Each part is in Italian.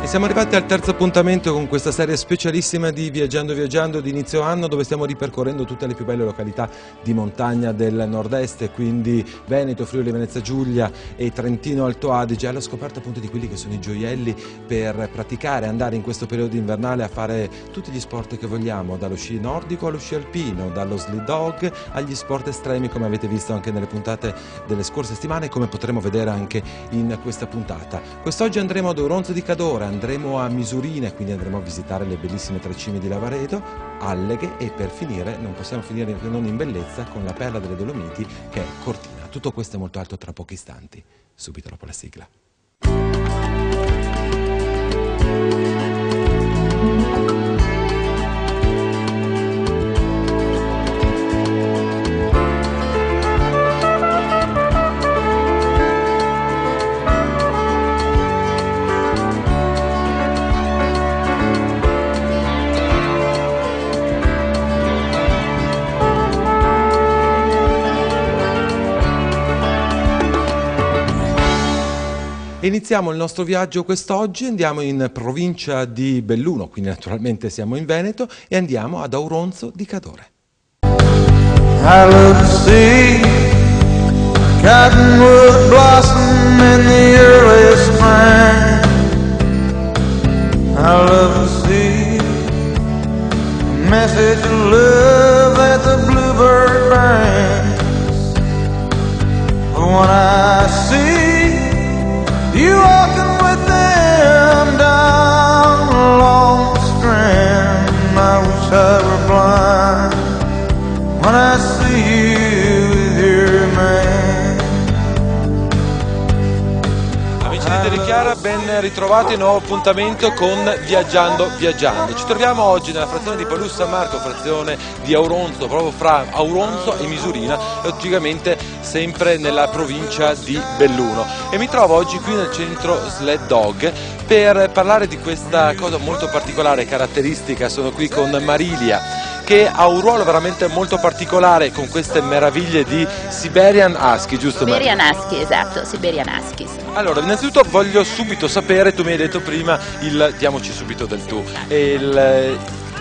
Siamo arrivati al terzo appuntamento con questa serie specialissima di Viaggiando Viaggiando di inizio anno, dove stiamo ripercorrendo tutte le più belle località di montagna del nord-est, quindi Veneto, Friuli Venezia Giulia e Trentino Alto Adige, alla scoperta appunto di quelli che sono i gioielli per praticare, andare in questo periodo invernale a fare tutti gli sport che vogliamo, dallo sci nordico allo sci alpino, dallo sled dog agli sport estremi, come avete visto anche nelle puntate delle scorse settimane e come potremo vedere anche in questa puntata. Quest'oggi andremo ad Auronzo di Cadore, andremo a Misurina, quindi andremo a visitare le bellissime Tre Cime di Lavaredo, Alleghe e per finire, non possiamo finire non in bellezza, con la perla delle Dolomiti che è Cortina. Tutto questo è molto alto tra pochi istanti, subito dopo la sigla. Iniziamo il nostro viaggio quest'oggi, andiamo in provincia di Belluno, quindi naturalmente siamo in Veneto, e andiamo ad Auronzo di Cadore. I love to see cottonwood blossom in the early spring. I love to see a message of love that the bluebird brings. But when I see you walking with them down along the strand, I wish I were blind when I see you with your man. Amici di Telechiara, ben ritrovati, nuovo appuntamento con Viaggiando Viaggiando. Ci troviamo oggi nella frazione di Palus San Marco, frazione di Auronzo, proprio fra Auronzo e Misurina, logicamente sempre nella provincia di Belluno. E mi trovo oggi qui nel centro Sled Dog per parlare di questa cosa molto particolare, caratteristica. Sono qui con Marilia, che ha un ruolo veramente molto particolare con queste meraviglie di Siberian Husky, giusto? Siberian Husky, esatto, Siberian Huskies. Allora, innanzitutto voglio subito sapere, tu mi hai detto prima, diamoci subito del tu,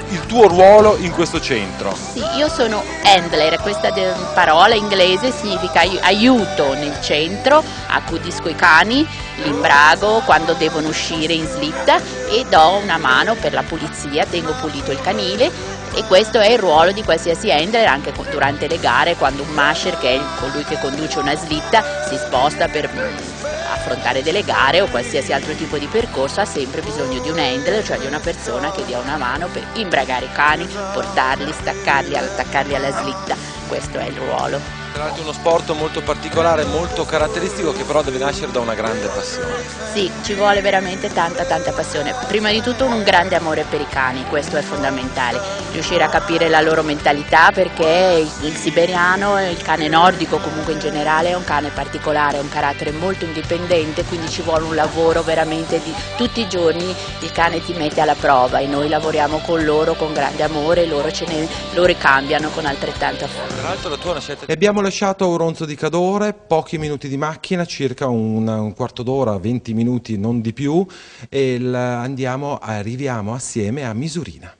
il tuo ruolo in questo centro. Sì, io sono handler, questa parola inglese significa aiuto nel centro, accudisco i cani, li imbrago quando devono uscire in slitta e do una mano per la pulizia, tengo pulito il canile. E questo è il ruolo di qualsiasi handler anche durante le gare, quando un masher, che è colui che conduce una slitta, si sposta per affrontare delle gare o qualsiasi altro tipo di percorso, ha sempre bisogno di un handler, cioè di una persona che dia una mano per imbragare i cani, portarli, staccarli, attaccarli alla slitta. Questo è il ruolo. Tra l'altro uno sport molto particolare, molto caratteristico, che però deve nascere da una grande passione. Sì, ci vuole veramente tanta passione. Prima di tutto un grande amore per i cani, questo è fondamentale. Riuscire a capire la loro mentalità, perché il siberiano, il cane nordico comunque in generale, è un cane particolare, ha un carattere molto indipendente, quindi ci vuole un lavoro veramente di tutti i giorni. Il cane ti mette alla prova e noi lavoriamo con loro con grande amore, loro lo ricambiano con altrettanta forza. Tra l'altro la tua è una scelta. Abbiamo lasciato Auronzo di Cadore, pochi minuti di macchina, circa un quarto d'ora, 20 minuti, non di più, e arriviamo assieme a Misurina.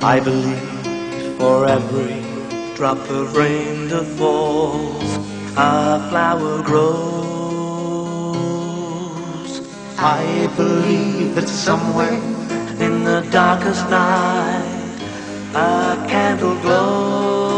I believe for every drop of rain that falls, a flower grows. I believe that somewhere in the darkest night a candle glows.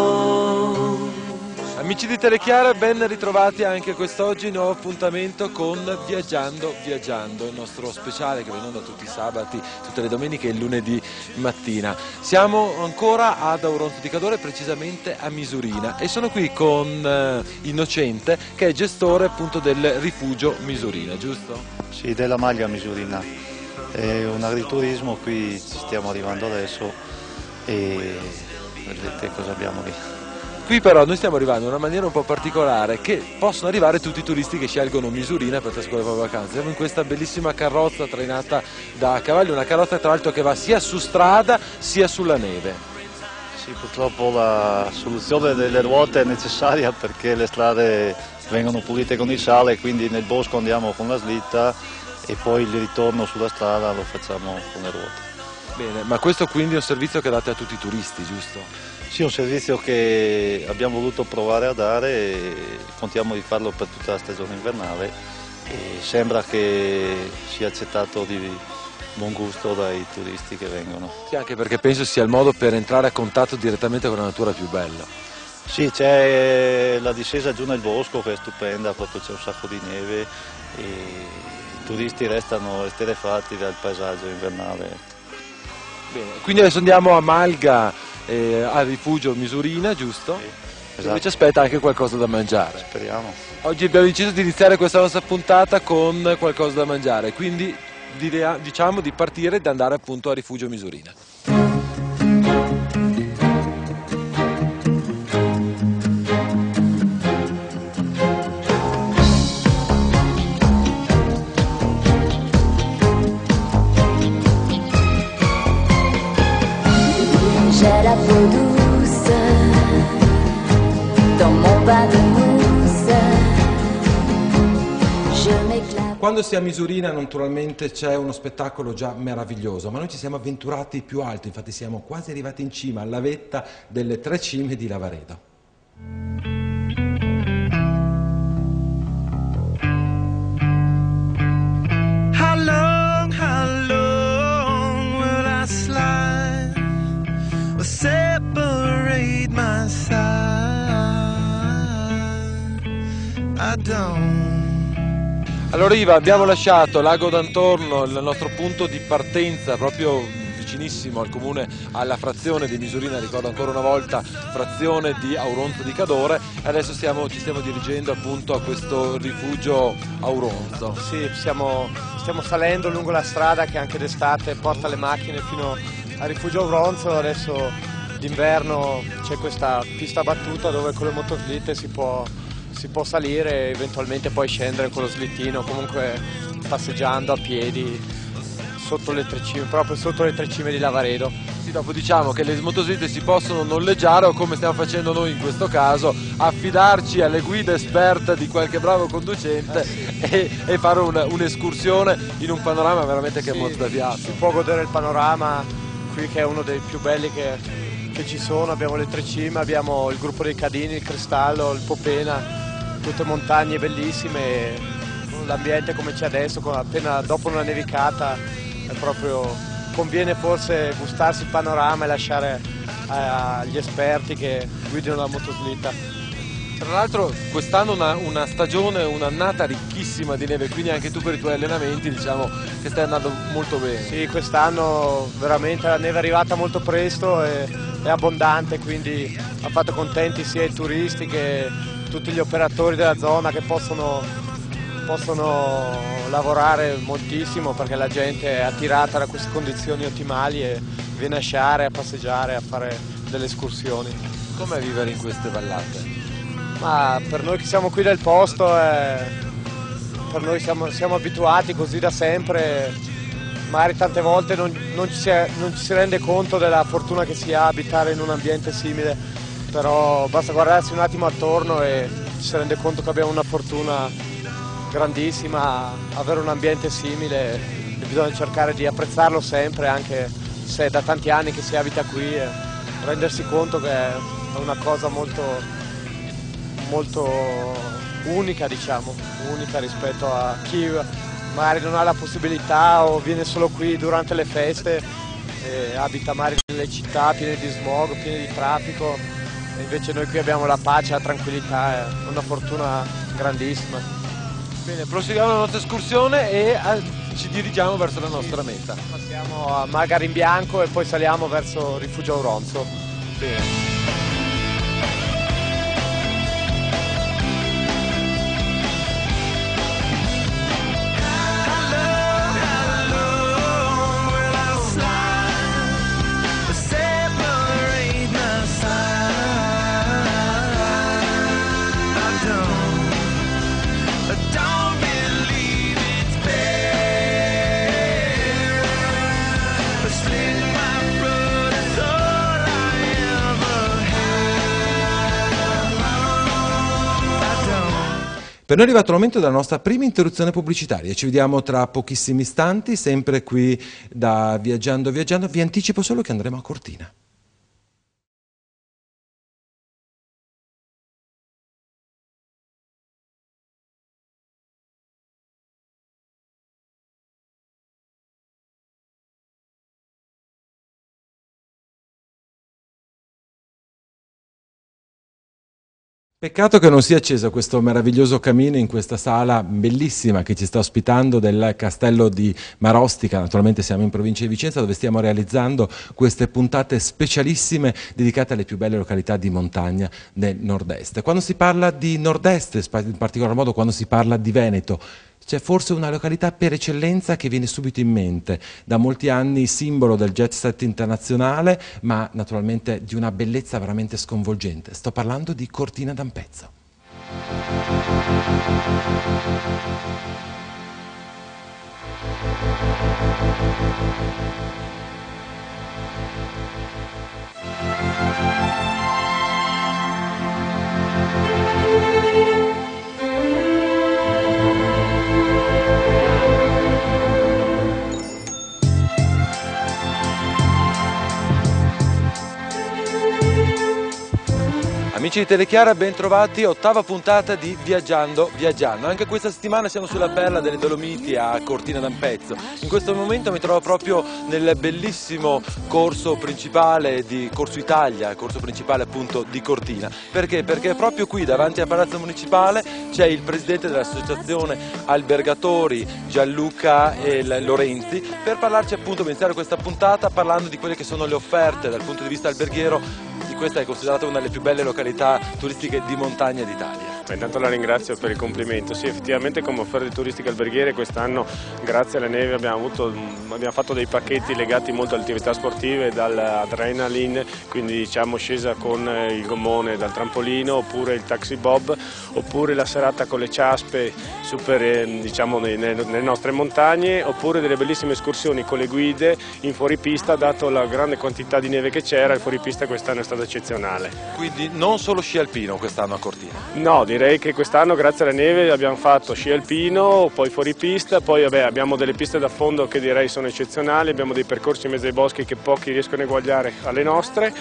Amici di Telechiara, ben ritrovati anche quest'oggi, nuovo appuntamento con Viaggiando Viaggiando, il nostro speciale che va in onda tutti i sabati, tutte le domeniche e il lunedì mattina. Siamo ancora ad Auronzo di Cadore, precisamente a Misurina, e sono qui con Innocente, che è gestore appunto del rifugio Misurina, giusto? Sì, della maglia Misurina. È un agriturismo, qui ci stiamo arrivando adesso e vedete cosa abbiamo lì. Qui però noi stiamo arrivando in una maniera un po' particolare, che possono arrivare tutti i turisti che scelgono Misurina per trascorrere le proprie vacanze. Siamo in questa bellissima carrozza trainata da cavalli, una carrozza tra l'altro che va sia su strada sia sulla neve. Sì, purtroppo la soluzione delle ruote è necessaria perché le strade vengono pulite con il sale, quindi nel bosco andiamo con la slitta e poi il ritorno sulla strada lo facciamo con le ruote. Bene, ma questo quindi è un servizio che date a tutti i turisti, giusto? Sì, è un servizio che abbiamo voluto provare a dare e contiamo di farlo per tutta la stagione invernale e sembra che sia accettato di buon gusto dai turisti che vengono. Sì, anche perché penso sia il modo per entrare a contatto direttamente con la natura più bella. Sì, c'è la discesa giù nel bosco che è stupenda, proprio c'è un sacco di neve e i turisti restano esterrefatti dal paesaggio invernale. Bene, quindi adesso andiamo a Malga, al rifugio Misurina, giusto? Sì, Dove esatto. ci aspetta anche qualcosa da mangiare. Speriamo. Oggi abbiamo deciso di iniziare questa nostra puntata con qualcosa da mangiare, quindi diciamo di partire e di andare appunto a rifugio Misurina. J'ai la peau douce dans mon bain de mousse. Je m'éclate. Quando si è a Misurina naturalmente c'è uno spettacolo già meraviglioso, ma noi ci siamo avventurati più alto, infatti siamo quasi arrivati in cima alla vetta delle 3 cime di Lavaredo. How long will I slide or separate my side? I don't. Allora Iva, abbiamo lasciato Lago d'Antorno, il nostro punto di partenza proprio vicinissimo al comune, alla frazione di Misurina, ricordo ancora una volta, frazione di Auronzo di Cadore, e adesso ci stiamo dirigendo appunto a questo rifugio Auronzo. Sì, stiamo salendo lungo la strada che anche d'estate porta le macchine fino al rifugio Auronzo. Adesso d'inverno c'è questa pista battuta dove con le motoslitte si può salire e eventualmente poi scendere con lo slittino, comunque passeggiando a piedi sotto le 3 cime, proprio sotto le 3 cime di Lavaredo. Sì, dopo diciamo che le motoslitte si possono noleggiare o, come stiamo facendo noi in questo caso, affidarci alle guide esperte di qualche bravo conducente e fare un'escursione in un panorama veramente che è mozzafiato. Si può godere il panorama qui che è uno dei più belli che ci sono. Abbiamo le 3 cime, abbiamo il gruppo dei Cadini, il Cristallo, il Popena, tutte montagne bellissime, l'ambiente come c'è adesso, appena dopo una nevicata, è proprio, conviene forse gustarsi il panorama e lasciare agli esperti che guidano la motoslitta. Tra l'altro quest'anno una stagione, un'annata ricchissima di neve, quindi anche tu per i tuoi allenamenti diciamo che stai andando molto bene. Sì, quest'anno veramente la neve è arrivata molto presto e è abbondante, quindi ha fatto contenti sia i turisti che tutti gli operatori della zona che possono lavorare moltissimo perché la gente è attirata da queste condizioni ottimali e viene a sciare, a passeggiare, a fare delle escursioni. Com'è vivere in queste vallate? Ma per noi che siamo qui del posto, per noi siamo abituati così da sempre, magari tante volte non ci si rende conto della fortuna che si ha abitare in un ambiente simile, però basta guardarsi un attimo attorno e ci si rende conto che abbiamo una fortuna grandissima, avere un ambiente simile e bisogna cercare di apprezzarlo sempre, anche se è da tanti anni che si abita qui, e rendersi conto che è una cosa molto unica, diciamo, unica rispetto a chi magari non ha la possibilità o viene solo qui durante le feste e abita magari nelle città piene di smog, piene di traffico, e invece noi qui abbiamo la pace, la tranquillità, è una fortuna grandissima. Bene, proseguiamo la nostra escursione e ci dirigiamo verso la nostra meta. Passiamo a Magarin Bianco e poi saliamo verso Rifugio Auronzo. Bene. Per noi è arrivato il momento della nostra prima interruzione pubblicitaria. Ci vediamo tra pochissimi istanti, sempre qui da Viaggiando Viaggiando. Vi anticipo solo che andremo a Cortina. Peccato che non sia acceso questo meraviglioso camino in questa sala bellissima che ci sta ospitando del Castello di Marostica. Naturalmente siamo in provincia di Vicenza, dove stiamo realizzando queste puntate specialissime dedicate alle più belle località di montagna del nord-est. Quando si parla di nord-est, in particolar modo quando si parla di Veneto, c'è forse una località per eccellenza che viene subito in mente, da molti anni simbolo del jet set internazionale, ma naturalmente di una bellezza veramente sconvolgente. Sto parlando di Cortina d'Ampezzo. Amici di Telechiara, ben trovati, ottava puntata di Viaggiando Viaggiando. Anche questa settimana siamo sulla perla delle Dolomiti a Cortina d'Ampezzo. In questo momento mi trovo proprio nel bellissimo corso principale di Corso Italia, corso principale appunto di Cortina. Perché? Perché proprio qui davanti al Palazzo Municipale c'è il presidente dell'associazione Albergatori Gianluca Lorenzi per parlarci appunto, per iniziare questa puntata parlando di quelle che sono le offerte dal punto di vista alberghiero. Questa è considerata una delle più belle località turistiche di montagna d'Italia. Intanto la ringrazio per il complimento. Sì, effettivamente come offerte turistiche alberghiere quest'anno, grazie alle neve, abbiamo fatto dei pacchetti legati molto alle attività sportive, dall'adrenaline, quindi diciamo scesa con il gommone dal trampolino, oppure il taxi bob, oppure la serata con le ciaspe super, diciamo, nelle nostre montagne, oppure delle bellissime escursioni con le guide in fuoripista, dato la grande quantità di neve che c'era. Il fuoripista quest'anno è stato eccezionale. Quindi non solo sci alpino quest'anno a Cortina? No, direi che quest'anno grazie alla neve abbiamo fatto sci alpino, poi fuoripista, poi abbiamo delle piste da fondo che direi sono eccezionali, abbiamo dei percorsi in mezzo ai boschi che pochi riescono a eguagliare alle nostre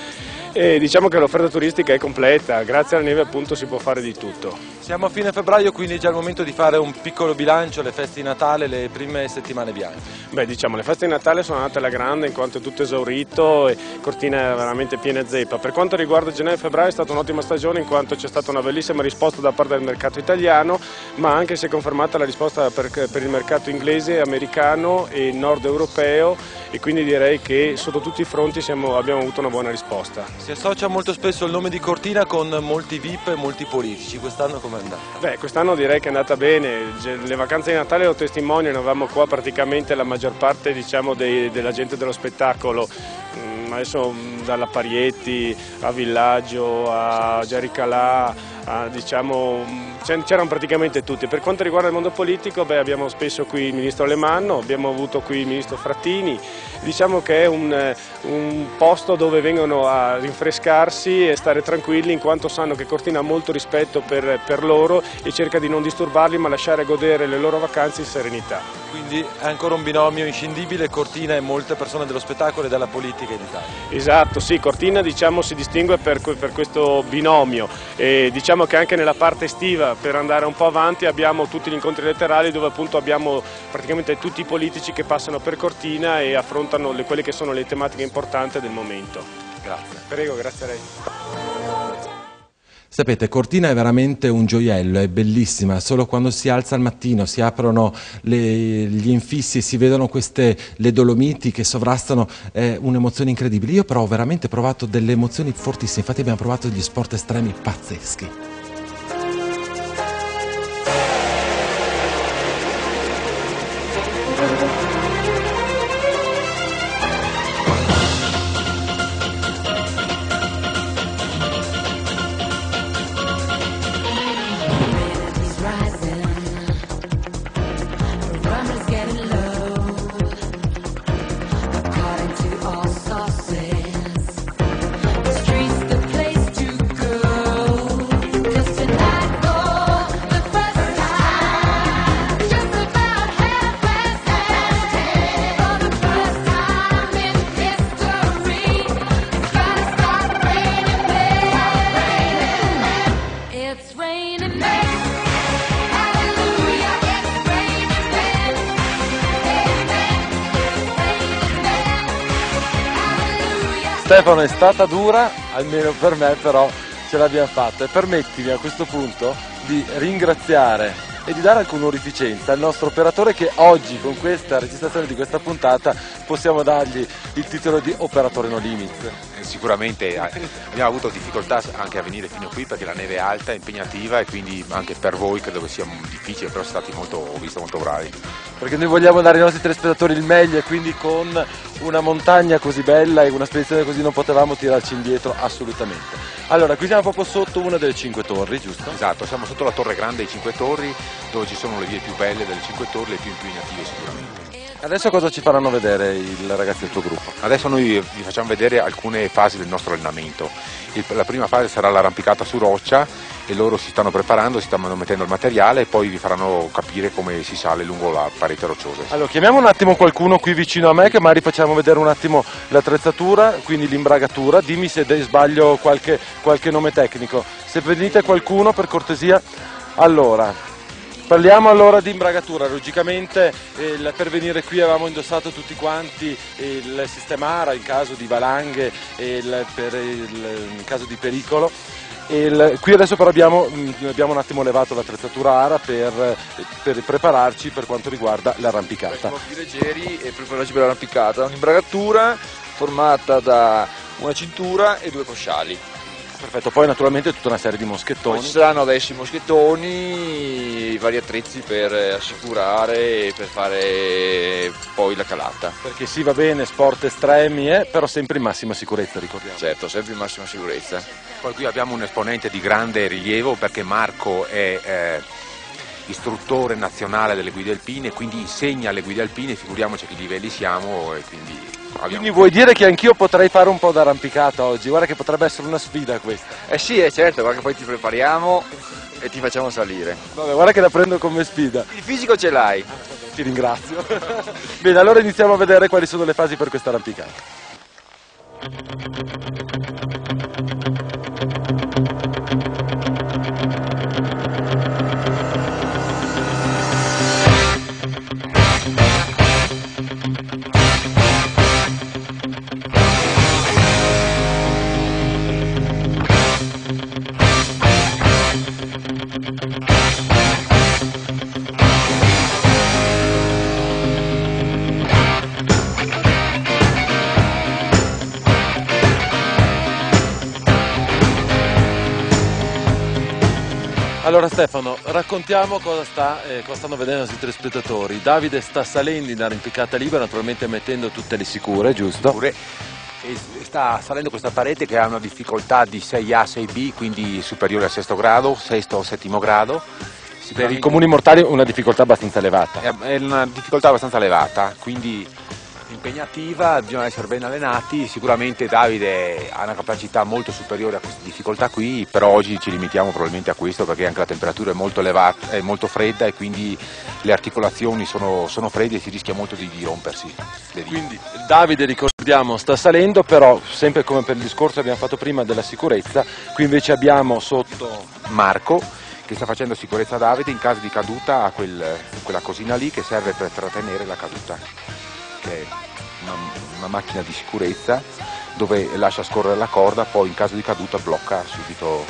e diciamo che l'offerta turistica è completa, grazie alla neve appunto si può fare di tutto. Siamo a fine febbraio, quindi è già il momento di fare un piccolo bilancio, le feste di Natale, le prime settimane bianche. Beh, diciamo le feste di Natale sono andate alla grande in quanto è tutto esaurito e Cortina è veramente piena zeppa. Per quanto riguarda gennaio e febbraio è stata un'ottima stagione in quanto c'è stata una bellissima risposta da parte del mercato italiano, ma anche si è confermata la risposta per il mercato inglese, americano e nord europeo, e quindi direi che sotto tutti i fronti abbiamo avuto una buona risposta. Si associa molto spesso il nome di Cortina con molti VIP e molti politici, quest'anno com'è andata? Beh, quest'anno direi che è andata bene, le vacanze di Natale lo testimoniano, avevamo qua praticamente la maggior parte diciamo, della gente dello spettacolo. Adesso dalla Parietti a Villaggio a Giaricalà, diciamo, c'erano praticamente tutti. Per quanto riguarda il mondo politico, abbiamo spesso qui il ministro Alemanno, abbiamo avuto qui il ministro Frattini, diciamo che è un posto dove vengono a rinfrescarsi e stare tranquilli in quanto sanno che Cortina ha molto rispetto per loro e cerca di non disturbarli ma lasciare godere le loro vacanze in serenità. Quindi è ancora un binomio inscindibile, Cortina e molte persone dello spettacolo e della politica in Italia. Esatto, sì, Cortina diciamo, si distingue per questo binomio e diciamo che anche nella parte estiva, per andare un po' avanti, abbiamo tutti gli incontri letterali dove appunto abbiamo praticamente tutti i politici che passano per Cortina e affrontano quelle che sono le tematiche importanti del momento. Grazie. Prego, grazie a lei. Sapete, Cortina è veramente un gioiello, è bellissima, solo quando si alza al mattino, si aprono gli infissi e si vedono le Dolomiti che sovrastano, un'emozione incredibile. Io però ho veramente provato delle emozioni fortissime, infatti abbiamo provato degli sport estremi pazzeschi. Stefano, è stata dura, almeno per me, però ce l'abbiamo fatta. E permettimi a questo punto di ringraziare e di dare alcune onorificenza al nostro operatore, che oggi con questa registrazione di questa puntata possiamo dargli il titolo di operatore no limits. Sicuramente abbiamo avuto difficoltà anche a venire fino qui perché la neve è alta, è impegnativa e quindi anche per voi credo che sia difficile, però siete stati ho visto molto bravi. Perché noi vogliamo dare ai nostri telespettatori il meglio e quindi con una montagna così bella e una spedizione così non potevamo tirarci indietro assolutamente. Allora, qui siamo proprio sotto una delle 5 torri, giusto? Esatto, siamo sotto la Torre Grande dei 5 Torri, dove ci sono le vie più belle delle 5 Torri, le più impegnative sicuramente. Adesso cosa ci faranno vedere i ragazzi del tuo gruppo? Adesso noi vi facciamo vedere alcune fasi del nostro allenamento. La prima fase sarà l'arrampicata su roccia e loro si stanno preparando, si stanno mettendo il materiale e poi vi faranno capire come si sale lungo la parete rocciosa. Allora, chiamiamo un attimo qualcuno qui vicino a me che magari facciamo vedere un attimo l'attrezzatura, quindi l'imbragatura. Dimmi se sbaglio qualche nome tecnico. Se venite qualcuno, per cortesia. Allora, parliamo allora di imbragatura. Logicamente per venire qui avevamo indossato tutti quanti il sistema ARA in caso di valanghe in caso di pericolo. Qui adesso però abbiamo un attimo levato l'attrezzatura ARA per prepararci per quanto riguarda l'arrampicata. Siamo più leggeri e prepararci per l'arrampicata. Un'imbragatura formata da una cintura e 2 cosciali. Perfetto, poi naturalmente tutta una serie di moschettoni. Poi ci saranno adesso i moschettoni, i vari attrezzi per assicurare e per fare poi la calata. Perché sì, va bene, sport estremi, però sempre in massima sicurezza, ricordiamo. Certo, sempre in massima sicurezza. Poi qui abbiamo un esponente di grande rilievo perché Marco è istruttore nazionale delle guide alpine, quindi insegna alle guide alpine, figuriamoci a che livelli siamo e quindi... Quindi vuoi dire che anch'io potrei fare un po' d'arrampicata oggi? Guarda che potrebbe essere una sfida questa. Sì, certo, guarda che poi ti prepariamo e ti facciamo salire. Vabbè, guarda che la prendo come sfida. Il fisico ce l'hai. Ti ringrazio. Bene, allora iniziamo a vedere quali sono le fasi per questa arrampicata. Allora Stefano, raccontiamo cosa stanno vedendo i nostri telespettatori. Davide sta salendo in arrampicata libera, naturalmente mettendo tutte le sicure, giusto? Sicure. E sta salendo questa parete che ha una difficoltà di 6A, 6B, quindi superiore al 6° grado, 6° o 7° grado. Per i comuni mortali una difficoltà abbastanza elevata. È una difficoltà abbastanza elevata, quindi impegnativa, bisogna essere ben allenati. Sicuramente Davide ha una capacità molto superiore a queste difficoltà qui, però oggi ci limitiamo probabilmente a questo perché anche la temperatura è molto elevata, è molto fredda e quindi le articolazioni sono fredde e si rischia molto di rompersi. Quindi Davide, ricordiamo, sta salendo, però sempre come per il discorso che abbiamo fatto prima della sicurezza, qui invece abbiamo sotto Marco che sta facendo sicurezza a Davide in caso di caduta, a quella cosina lì che serve per trattenere la caduta, che è una macchina di sicurezza dove lascia scorrere la corda, poi in caso di caduta blocca subito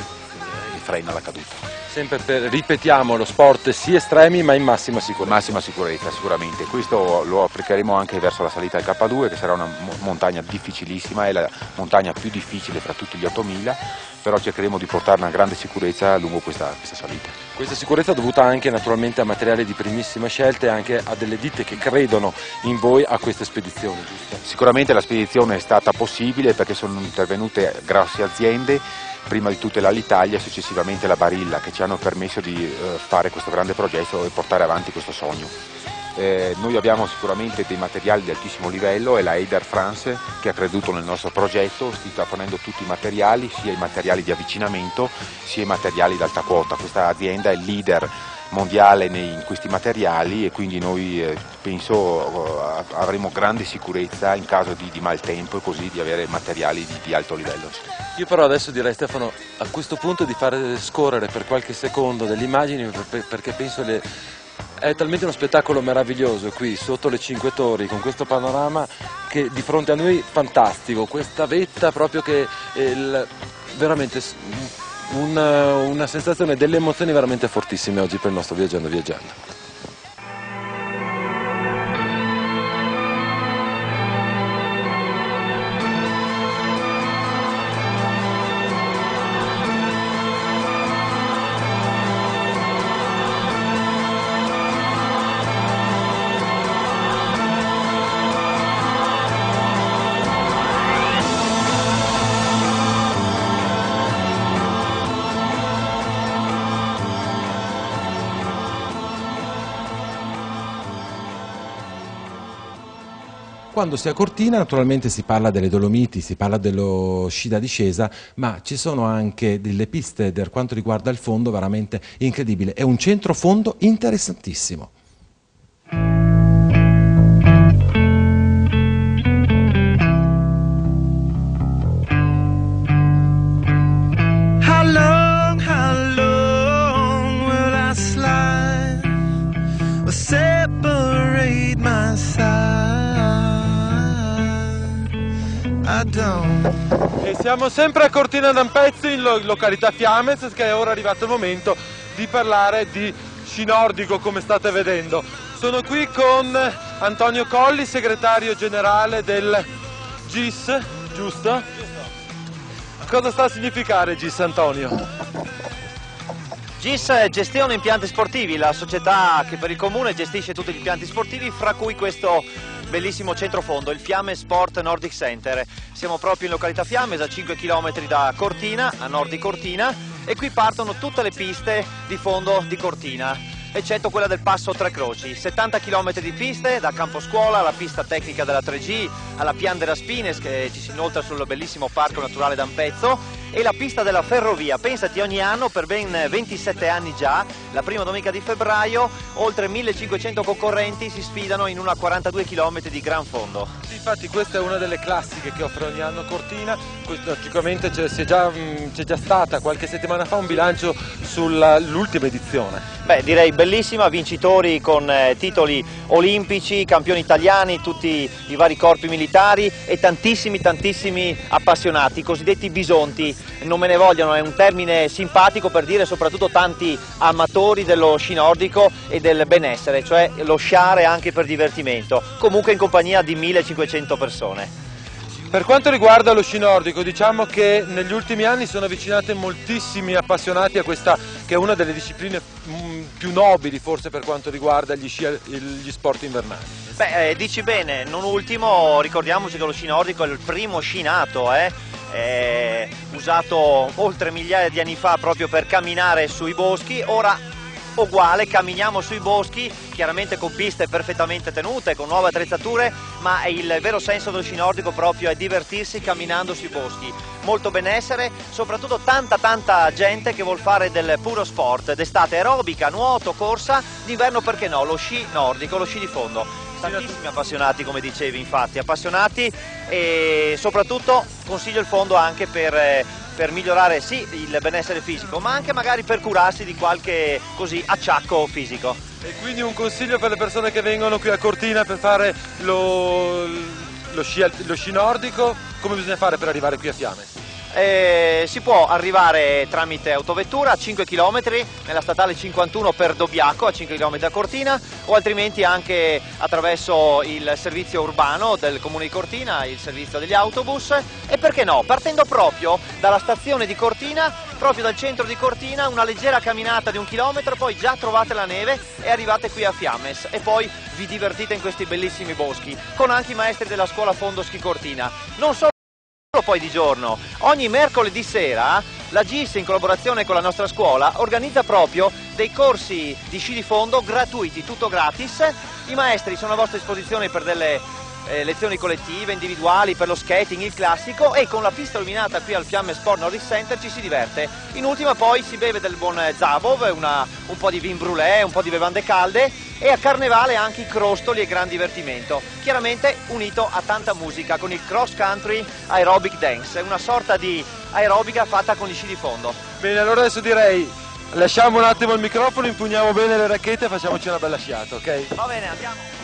e frena la caduta. Sempre ripetiamo, lo sport sì estremi ma in massima sicurezza. Massima sicurezza sicuramente, questo lo applicheremo anche verso la salita del K2 che sarà una montagna difficilissima, è la montagna più difficile fra tutti gli 8000, però cercheremo di portare una grande sicurezza lungo questa salita. Questa sicurezza è dovuta anche naturalmente a materiali di primissima scelta e anche a delle ditte che credono in voi a queste spedizioni, giusto? Sicuramente la spedizione è stata possibile perché sono intervenute grosse aziende, prima di tutte l'Alitalia e successivamente la Barilla, che ci hanno permesso di fare questo grande progetto e portare avanti questo sogno. Noi abbiamo sicuramente dei materiali di altissimo livello e la Eider France che ha creduto nel nostro progetto, si sta ponendo tutti i materiali, sia i materiali di avvicinamento sia i materiali di alta quota. Questa azienda è il leader mondiale in questi materiali e quindi noi penso avremo grande sicurezza in caso di maltempo e così di avere materiali di alto livello. Io però adesso direi, Stefano, a questo punto di fare scorrere per qualche secondo delle immagini perché penso È talmente uno spettacolo meraviglioso qui sotto le Cinque Torri, con questo panorama che di fronte a noi fantastico, questa vetta proprio che veramente una sensazione, delle emozioni veramente fortissime oggi per il nostro Viaggiando Viaggiando. Quando si è a Cortina naturalmente si parla delle Dolomiti, si parla dello sci da discesa, ma ci sono anche delle piste per quanto riguarda il fondo veramente incredibile. È un centro fondo interessantissimo. How long will I slide or separate my side? E siamo sempre a Cortina d'Ampezzo in località Fiames, che è ora arrivato il momento di parlare di sci nordico, come state vedendo. Sono qui con Antonio Colli, segretario generale del GIS, giusto? Cosa sta a significare GIS, Antonio? GIS è Gestione Impianti Sportivi, la società che per il comune gestisce tutti gli impianti sportivi, fra cui questo bellissimo centrofondo, il Fiames Sport Nordic Center. Siamo proprio in località Fiames, a 5 km da Cortina, a nord di Cortina, e qui partono tutte le piste di fondo di Cortina, eccetto quella del Passo Tre Croci. 70 km di piste, da Camposcuola alla pista tecnica della 3G, alla Pian della Spines, che ci si inoltra sul bellissimo Parco Naturale d'Ampezzo, e la pista della ferrovia. Pensati, ogni anno per ben 27 anni già, la prima domenica di febbraio, oltre 1500 concorrenti si sfidano in una 42 km di gran fondo. Sì, infatti questa è una delle classiche che offre ogni anno Cortina. Logicamente c'è già stata qualche settimana fa un bilancio sull'ultima edizione. Beh, direi bellissima, vincitori con titoli olimpici, campioni italiani, tutti i vari corpi militari e tantissimi appassionati, i cosiddetti bisonti. Non me ne vogliono, è un termine simpatico per dire soprattutto tanti amatori dello sci nordico e del benessere, cioè lo sciare anche per divertimento, comunque in compagnia di 1500 persone. Per quanto riguarda lo sci nordico, diciamo che negli ultimi anni sono avvicinati moltissimi appassionati a questa, che è una delle discipline più nobili forse per quanto riguarda gli sport invernali. Beh, dici bene, non ultimo ricordiamoci che lo sci nordico è il primo sci nato, usato oltre migliaia di anni fa proprio per camminare sui boschi. Ora uguale, camminiamo sui boschi, chiaramente con piste perfettamente tenute, con nuove attrezzature, ma il vero senso dello sci nordico proprio è divertirsi camminando sui boschi. Molto benessere, soprattutto tanta gente che vuol fare del puro sport, d'estate aerobica, nuoto, corsa, d'inverno perché no, lo sci nordico, lo sci di fondo. Tantissimi appassionati, come dicevi, infatti, appassionati, e soprattutto consiglio il fondo anche per migliorare sì il benessere fisico, ma anche magari per curarsi di qualche così acciacco fisico. E quindi un consiglio per le persone che vengono qui a Cortina per fare lo sci nordico, come bisogna fare per arrivare qui a Fiames? Si può arrivare tramite autovettura a 5 km nella statale 51 per Dobbiaco, a 5 km da Cortina, o altrimenti anche attraverso il servizio urbano del comune di Cortina, il servizio degli autobus, e perché no, partendo proprio dalla stazione di Cortina, proprio dal centro di Cortina, una leggera camminata di 1 chilometro, poi già trovate la neve e arrivate qui a Fiames, e poi vi divertite in questi bellissimi boschi con anche i maestri della scuola Fondo Schi Cortina. Non solo poi di giorno, ogni mercoledì sera la GIS, in collaborazione con la nostra scuola, organizza proprio dei corsi di sci di fondo gratuiti, tutto gratis. I maestri sono a vostra disposizione per delle lezioni collettive, individuali, per lo skating, il classico, e con la pista illuminata qui al Fiamme Sport Nordic Center ci si diverte. In ultima poi si beve del buon Zavov, un po' di vin brûlé, un po' di bevande calde, e a Carnevale anche i crostoli e gran divertimento, chiaramente unito a tanta musica con il cross country aerobic dance, una sorta di aerobica fatta con gli sci di fondo. Bene, allora adesso direi lasciamo un attimo il microfono, impugniamo bene le racchette e facciamoci una bella sciata, ok? Va bene, andiamo.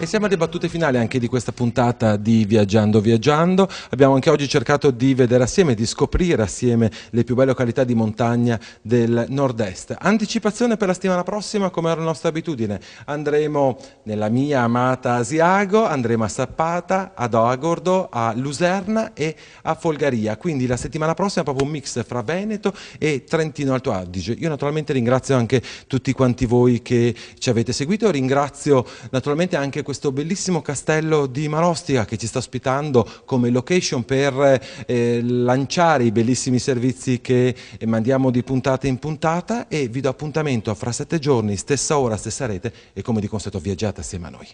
E siamo alle battute finali anche di questa puntata di Viaggiando Viaggiando. Abbiamo anche oggi cercato di vedere assieme, di scoprire assieme le più belle località di montagna del nord-est. Anticipazione per la settimana prossima, come era la nostra abitudine. Andremo nella mia amata Asiago, andremo a Sappada, ad Agordo, a Luserna e a Folgaria. Quindi la settimana prossima è proprio un mix fra Veneto e Trentino Alto Adige. Io naturalmente ringrazio anche tutti quanti voi che ci avete seguito, ringrazio naturalmente anche questo bellissimo castello di Marostica che ci sta ospitando come location per lanciare i bellissimi servizi che mandiamo di puntata in puntata, e vi do appuntamento fra 7 giorni, stessa ora, stessa rete, e come di consueto viaggiate assieme a noi.